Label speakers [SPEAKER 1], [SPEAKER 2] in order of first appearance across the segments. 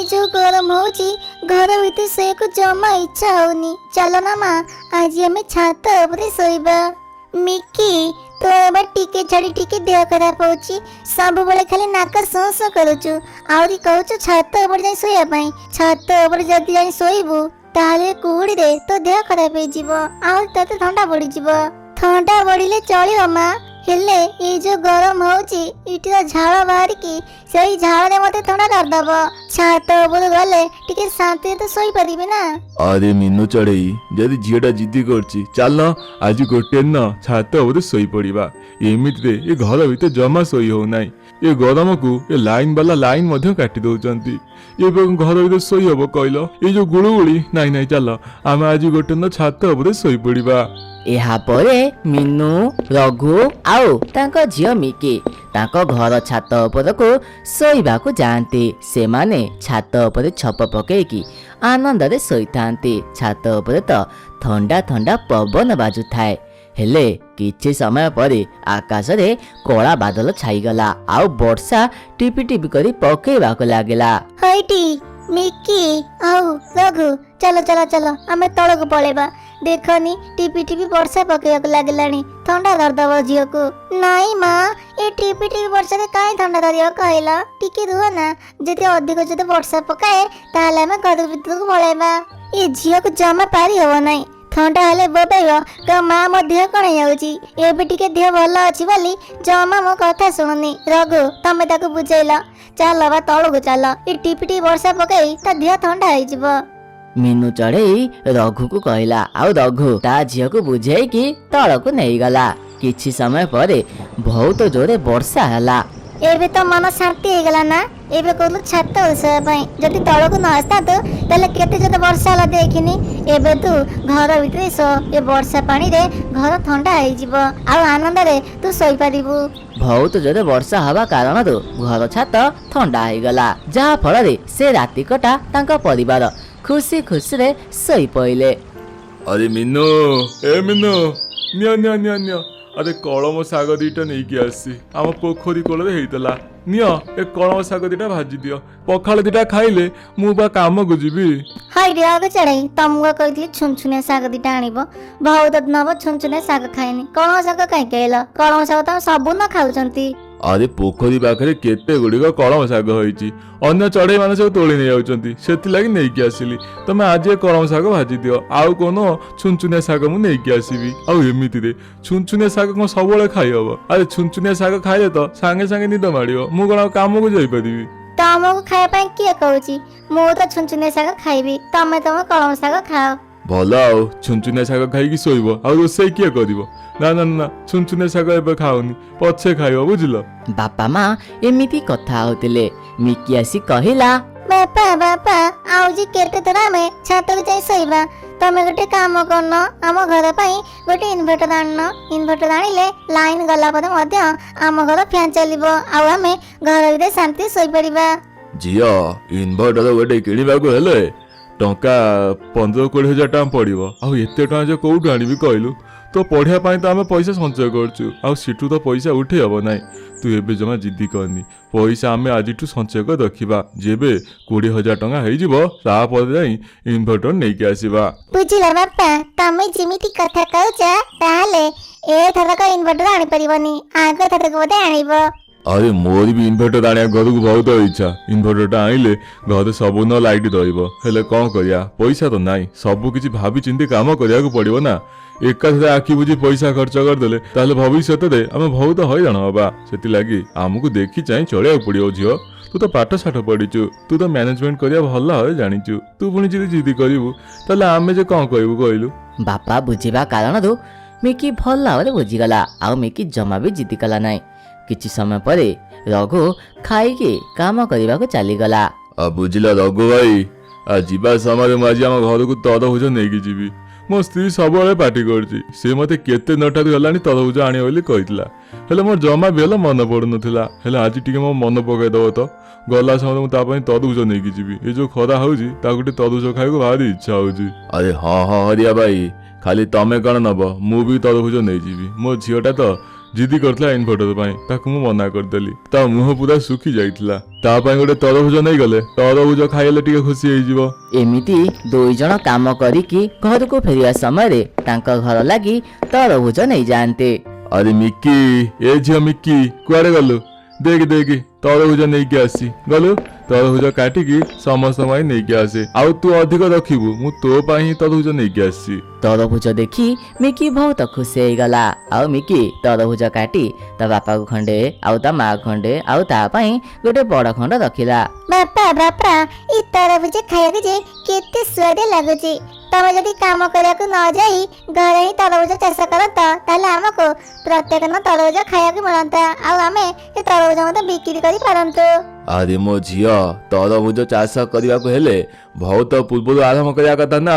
[SPEAKER 1] जो गरम होची घर भीतर सोयको जमा इच्छा होनी। चलो ना माँ आज हमें छात उपरे सोइबा। मिकी तो एबा टिके छाड़ी टिके देह खराब होची सब बेले खाली नाक सो सो करूचु आउरी कहूचु छात ऊपर जाई सोया पई। छात ऊपर जदी जाई सोइबु ताले कुहुड़ी रे तो देह खराब हो जीवो आउरी तते ठंडा पड़ी जीवो। ठंडा पड़िले चलियो माँ हेले ये जो गरम होची इटी झाड़ बाहर की सही झाड़ रे मते ठंडा कर दबो। छात ऊपर गले टिके शांति तो सोई परिबे ना।
[SPEAKER 2] अरे मीनू चढ़ई जदि झीटा जिद्दी करछि चल आज गोटे न छात ऊपर सोई पड़िबा। एमिति रे ए घर भीतर जमा सोई हो नाही। ए गरम को ए लाइन वाला लाइन मध्य काटी दउचंती। ए घर भीतर सोई हबो कहलो ए जो गुळुगुळी नाही नाही चल आमे आज गोटे न छात ऊपर सोई पड़िबा।
[SPEAKER 3] ଏହା ପରେ ମିନୁ ରଘୁ ଆଉ ତାଙ୍କ ଝିଅ ମିକି ତାଙ୍କ ଘର ଛାତ ଉପରକୁ ଶୋଇବାକୁ ଯାଆନ୍ତି। ସେମାନେ ଛାତ ଉପରେ ଛପ ପକେଇକି ଆନନ୍ଦରେ ଶୋଇଥାନ୍ତି। ଛାତ ଉପରେ ତ ଥଣ୍ଡା ଥଣ୍ଡା ପବନ ବାଜୁଥାଏ। ହେଲେ କିଛି ସମୟ ପରେ ଆକାଶରେ କଳା ବାଦଲ ଛାଇଗଲା ଆଉ ବର୍ଷା ଟିପି ଟିପି କରି ପକେଇବାକୁ ଲାଗିଲା।
[SPEAKER 1] ହାଇଟି ମିକି ଆଉ ରଘୁ चलो चलो चलो आमे तळକୁ पळेबा। देखनी टिपी टिपी वर्षा पकेयक लागलानी ठंडा धरदब झियो को। नाही माँ ए टिपी टिपी वर्षा रे काई ठंडा धरियो कहला टिके रुह ना जदि अधिक जदि वर्षा पकाए ताहले आमे घर भीतर को पळेबा। ए झियो को जमा पारी हो नाही ठंडा हेले बोबेयो का माँ मो देह कण जाउची एबे टिके देह भल अछि बोली जमा मो कथा सुनुनी। रघु तमे ताको बुझैला चल बा तळକୁ चल ए टिपी टिपी वर्षा पकाई ता देह ठंडा होई जिवो।
[SPEAKER 3] मीनू चढ़ई रघु को कहला आउ रघु ता झियो को बुझेईकी तळକୁ नेईगला। किछि समय परे बहुत जोरे वर्षा हला।
[SPEAKER 1] एबे तो मन शांति हे गला ना। एबे कहलु छात उसय पई जदि तळକୁ न आस्ता तो तले केते जते वर्षा हला देखिनी। एबे तू घर भीतर सो ए वर्षा पानी रे घर ठंडा होई जिवो आ आनंद रे तू सोई परिबु।
[SPEAKER 3] बहुत जोरे वर्षा हवा कारण रो घर छात ठंडा हे गला जहा फल रे से राति कटा तांका परिवार खुशी खुशी रे सोई पइले।
[SPEAKER 2] अरे मीनू ए मीनू निया निया निया निया अरे कलम शाग दीटा नहीं आसी आम पोखरी कोल होता निय ए कलम शाग दीटा भाजी दियो पखाल दीटा खाइले मु बा काम को जीवी।
[SPEAKER 1] हाय रे आगे चढ़ाई तमको कहली छुनछुनिया शाग दीटा आनिबो बहुत दिन हबो छुनछुनिया शाग खाइनी कलम शाग काई कहला कलम शाग त सब न खाउचंती।
[SPEAKER 2] अरे पोखरी पाखे केते गुड़िक कलम शाग होईची अन्य चढ़ई माने सब तोली नहीं जाउचंती सेति लागि नेकी आसिली तमे आज ए कलम शाग भाजी दियो आउ कोनो छुनछुनिया शाग मु नेकी आसीबी। आउ एमिति रे छुनछुनिया शाग को सबले खाइ हबो अरे छुनछुनिया शाग खाइले तो संगे संगे निद माडियो मु कोन काम को जाई परिबी।
[SPEAKER 1] तमको खाय पई के कहूची मु तो छुनछुनिया शाग खाइबी तमे कलम शाग खाओ।
[SPEAKER 2] भल आउ छुनछुनिया शाग खाइकी सोइबो आउ रोसई किए करिवो ना ना ना छुनछुनिया शाग एबे खाओनी पछे खाइबो बुझिलो।
[SPEAKER 3] बापा माँ एमिति कथा होतिले मिकी आसी कहिला
[SPEAKER 1] बापा बापा आउजी केते तरा में छात को जाई सोइबा तमे गोटे काम करनो आम घर पई गोटे इन्वर्टर आननो इन्वर्टर आनिले लाइन गला पर मध्य आम घर फैन चलिबो आ हमें घर भीतर शांति सोई परिबा।
[SPEAKER 2] जिया इन्वर्टर गोटे किनिबा को हेले टंका 15-20 हजार टका पड़िबो आउ एते टका जे कोउठ आनिबी कहलु तो पढ़िया पाई तो आमे पैसा संचय करछु आउ सिटू तो पैसा उठे हबो नाही। तू एबे जमा जिद्दी करनी पैसा आमे आजिठू संचय कर रखिबा जेबे 20,000 टका हेई जिवो ता पर जाई इन्वर्टर नै के आसीबा।
[SPEAKER 1] बुझिला बापा तमे जिमिति कथा कहउचा ताले ए थरक इन्वर्टर आनि परिबनी आगो थरक बोधे आनिबो।
[SPEAKER 2] अरे मोर भी इन्वर्टर आनिया घर को बहुत इच्छा इन्वर्टर आइले घर सब न लाइट रहिबो हेले कोन करिया पैसा तो नाही सब किछि भाबी चिंती काम करिया को पड़िबो ना। एका साथे आखि बुझी पैसा खर्च कर देले ताले भविष्य रे आमे बहुत हैरान हबा सेति लागि हमकु देखि चाहि चलिया पड़ियो झियो। तू तो पाठ साठ पढ़ीचु तू तो मैनेजमेंट करिया भल है जानिचु तू पुणी जदि जिद्दी करिवु ताले आमे जे कोन कहबु कहलु।
[SPEAKER 3] बापा बुझिबा कारण रो मिकी भल भाବରେ बुझिगला आउ मिकी जमा भी जिद्दी कला नाही। किछि समय परे रघु खाइके काम करबा को चली गला।
[SPEAKER 2] आ बुझिला रघु भाई आ जीवा समय म आज हम घर को तरबुज नेकी जीवी मो स्त्री सब पार्टी करछि से मते केते नटारू हलानी तरबुज आनी बोली कहितला हेले मोर जमा बेला मन पडु नथिला हेले आज टिके मो मन पकाइ दबो तो गला समय मु ता पई तरबुज नेकी जीवी ए जो खरा होउजी ता गुटे तरबुज खाइको भारी इच्छा होउजी। अरे हां हां हरिया भाई खाली तमे कण नब मु भी तरबुज नै जीवी मो झियोटा तो जिदी करथिला इन्वर्टर ପାଇଁ ତାକୁ ମୁଁ ମନା କରିଦେଲି। ତା ମୁହଁ ପୁରା ଶୁଖି ଯାଇଥିଲା। ତା ପାଇଁ ଗୋଟେ ତରଭୁଜ ନେଇ ଗଲେ ତରଭୁଜ ଖାଇଲେ ଟିକେ ଖୁସି ହେଇଯିବ।
[SPEAKER 3] ଏମିତି ଦୁଇ ଜଣ କାମ କରିକି ଘରକୁ ଫେରିବା ସମୟରେ ତାଙ୍କ ଘର ଲାଗି ତରଭୁଜ ନେଇଯାଆନ୍ତି।
[SPEAKER 2] अरे मिक्की ए झियो मिक्की कुआडे गलु देख देख तरभुज नहीं आसी गलु तरभुज काटिकी समस्त नहीं आसे आउ तू अधिक रखिबु मु तो पाई तरभुज नहीं आसी।
[SPEAKER 3] तरभुज देखी मिकी बहुत खुशी होगला। आउ मिकी तरभुज काटी ता बापा को खंडे आउ ता माँ खंडे आउ ता पाई गोटे बड़ खंड रखिला।
[SPEAKER 1] बापा बापा ई तरभुज खाइବାକୁ जे केते स्वाद लाଗୁଛି। तमे जदि काम କରିବାକୁ न जाई घरे ही तरभुज चाष करत ताले हमको प्रत्येक दिन तरभुज खाइବାକୁ मिलता आउ आमे ए तरभुज मते बिक्री करी पारंतु।
[SPEAKER 2] अरे मो झियो तरभुज चाष करने को हेले बहुत पूर्व आरंभ करने कथा ना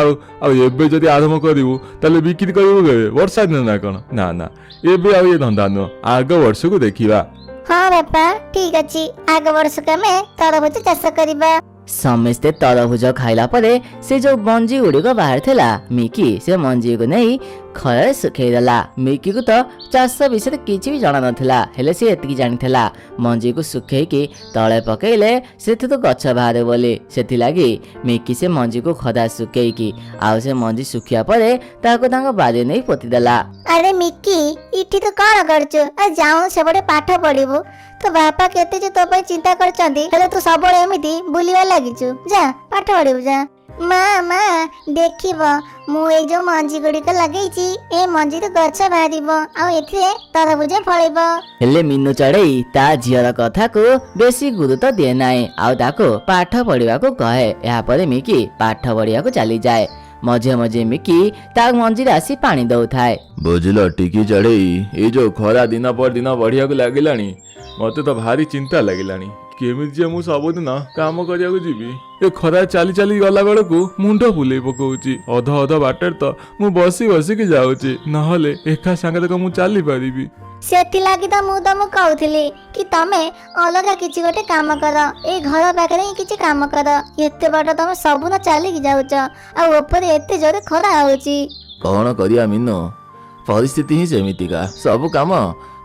[SPEAKER 2] एबे जदि आरंभ करू ताले बिक्री करू वर्षा दिन ना कौन ना ना एबे आ ये धंदा नुह आग वर्ष को देखा।
[SPEAKER 1] हाँ बापा ठीक अच्छी आग वर्ष को आमे तरभुज चाष करिबा।
[SPEAKER 3] समस्ते तरभुज खाइला परे से जो मंजी गुड़िक बाहर थिला मिकी से मंजी को नहीं खरे सुखई देला। मिकी को तो चाष विषय किछि भी जाना नथिला हेले से एतिकी जानिथिला मंजी को सुखई की तळे पकेइले सेथि तो गछ बाहर बोली सेथि लागी मिकी से मंजी को खदा सुखई की आउ से मंजी सुखिया परे ताको तांग बाजे नहीं पोती देला।
[SPEAKER 1] अरे मिक्की इठी तो कौन करछु आ जाऊ से बड़े पाठ पढिबु तो बापा केते जे तो पे चिंता करचंदी हेले तू सबळे एमिति बुलिवा लागिछु जा पाठ पढिबु जा। माँ माँ देखिब मु ए जो मंजी गुड़िक लगेइछि ए मंजी तो गछ बाहरिब आ एथिरे तरभुज फळिब।
[SPEAKER 3] हेले मिनु चढ़ई ता झियर कथा को बेसी गुरुत्व दिए नाई आउ ताको पाठ पढ़िबा को कहे। या परे मिकी पाठ पढ़िया को चली जाए। मझे मझे मिकी ता मंजीर आसी पानी दउथाए।
[SPEAKER 2] बुझल टिकी चढ़ई ये जो खरा दिन पर दिन बढ़िया को लागिलानी मते तो भारी चिंता लागिलानी केमिति जे मु सबदिन काम करिया को जीवी ए खरा चाली चाली गला बेलकू मुंड फुले पकाउची अध अध बाटर तो मु बसी बसी के जाउची नहले एका संगे तो मु चाली परिबी।
[SPEAKER 1] सेति लागी तो मु तमु कहउथिली कि तमे अलगा किछि गोटे काम कर ए घर पाखरे ही किछि काम कर एते बड़ तमे सबुन चाली कि जाउछ आ ऊपर एते जोरे खरा होउची।
[SPEAKER 4] कौन करिया मीनो परिस्थिति ही सेमितिका सब काम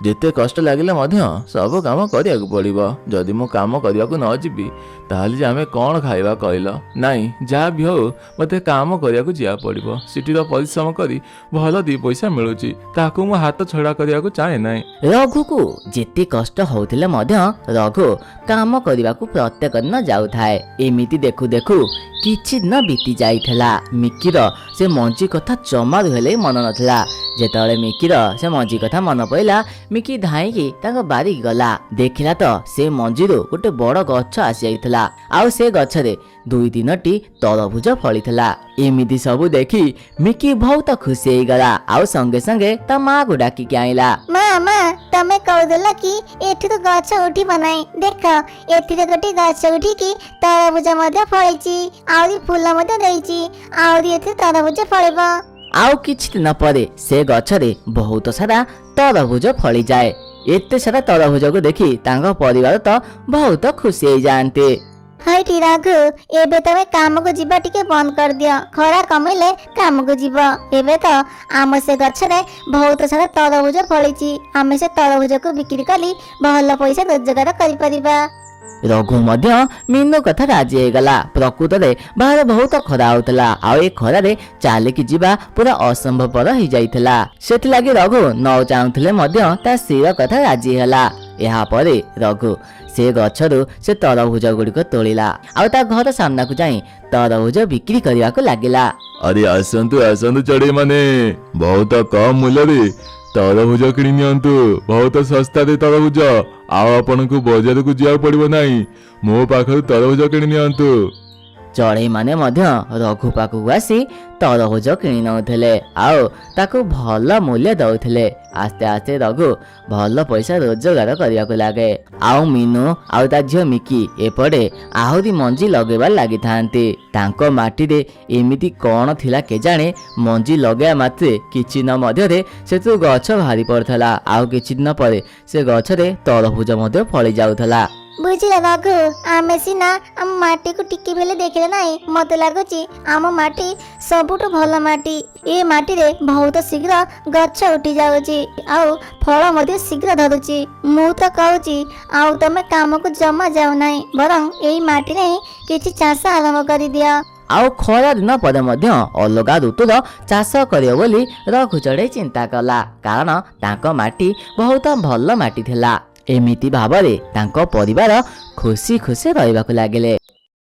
[SPEAKER 4] जेते कष्ट लागिले मध्य सब काम करिया को पड़िबो। जदि मु काम करिया को न जीबी ताहले जे आमे कोन खाइबा कहलो नाही जा भी हो मते काम करिया को जिया पड़िबो। सिटी रो परिश्रम करी भलो दी पैसा मिलुची ताकू मु हाथ छड़ा करिया को चाहे नाही।
[SPEAKER 3] रघु को जेते कष्ट होउथिले मध्य रघु काम करिबा को प्रत्येक दिन जाउथाए। एमिति देखु देखु किछि दिन बीती जाइथला। मिकीर से मंजी कथा जमार हेले मन नथला। जेतले मिकीर से मंजी कथा मन पइला मिकी धाईकी तांग बारी गला देखिला तो से मंजीरो गोटे बड़ गछ आसी जाइथला आउ से गछरे 2-3टी तरभुज फळिथला। एमिति सब देखी मिकी बहुत खुशी हो गला आउ संगे संगे ता माँ को डाकी के आइला।
[SPEAKER 1] माँ माँ तमे कहउदला कि एठी तो गछ उठी बनाई देख एठी गोटे गछ उठी की तरभुज मध्ये फळिची आउरी फूल मध्ये देइची आउरी एठी तरभुज फळिब।
[SPEAKER 3] आउ किछि दिन परे से गछरे बहुत सारा तरभुज फळि जाए। एते सारा तरभुज को देखी तांग परिवार तो बहुत खुशी हो जाते।
[SPEAKER 1] हाय टी रघु एबे तमे काम को जीवा टिके बंद कर दियो खरा कमिले काम को जीव एबे तो आम से गछरे बहुत सारा तरभुज फळिची आमे से तरभुज को बिक्री कली भलो पैसा रोजगार करि परिबा।
[SPEAKER 3] रघु मध्य मीनू कथा राजी हो गला। प्रकृत रे बाहर बहुत खरा होतला आ ए खरा रे चालिकी जीवा पूरा असंभवपर हो जाइतला। सेति लागि रघु न चाहुथिले मध्य ता सिर कथा राजी हला। यहाँ परे रघु से गछरु से तरभुज गुड़िक तोलिला आ ता घर सामना को जाई तरभुज बिक्री करबा को लागिला।
[SPEAKER 2] अरे आसंतु आसंतु चढ़ई माने बहुत कम मूल्य रे तरभुज किणी नियंतु बहुत सस्ता रे तरभुज आपण को बाजार को जिया पड़िबो नाही मो पाखरु तरभुज किणी नियंतु।
[SPEAKER 3] चढ़ई माने मध्य रघु पाखु आसी तरभुज किणी नउथिले आउ ताकू भल मूल्य दउथिले। आस्ते आस्ते रघु भल पैसा रोजगार करिया को लागे। आउ मीनू आउ ता झियो मिकी एपड़े आहुरी मंजी लगेबार लागि थांती। तांको माटी रे एमिति कोन थिला के जाने मंजी लगेया मात्रे किछि न मध्य रे सेतु गछ भारी पड़थला आउ किछि दिन परे से गछ रे तरभुज मध्य फळि जाउथला।
[SPEAKER 1] ବୁଝିଲ ରଘୁ, ଆମେ ସିନା ଆମ ମାଟିକୁ ଟିକେ ବେଲେ ଦେଖିଲେ ନାହିଁ, ମତେ ଲାଗୁଛି ଆମ ମାଟି ସବୁଠୁ ଭଲ ମାଟି। ଏ ମାଟିରେ ବହୁତ ଶୀଘ୍ର ଗଛ ଉଠି ଯାଉଛି ଆଉ ଫଳ ମଧ୍ୟ ଶୀଘ୍ର ଧରୁଛି। ମୁଁ ତ କହୁଛି ଆଉ ତମେ କାମକୁ ଜମା ଯାଉ ନାହିଁ, ବରଂ ଏଇ ମାଟିରେ ହିଁ କିଛି ଚାଷ ଆରମ୍ଭ କରିଦିଅ।
[SPEAKER 3] ଆଉ ଖରା ଦିନ ପରେ ମଧ୍ୟ ଅଲଗା ଋତୁର ଚାଷ କରିବ ବୋଲି ରଘୁ ଚଢ଼େଇ ଚିନ୍ତା କଲା, କାରଣ ତାଙ୍କ ମାଟି ବହୁତ ଭଲ ମାଟି ଥିଲା। ଏମିତି ଭାବରେ ତାଙ୍କ ପରିବାର ଖୁସି ଖୁସି ରହିବାକୁ ଲାଗିଲେ।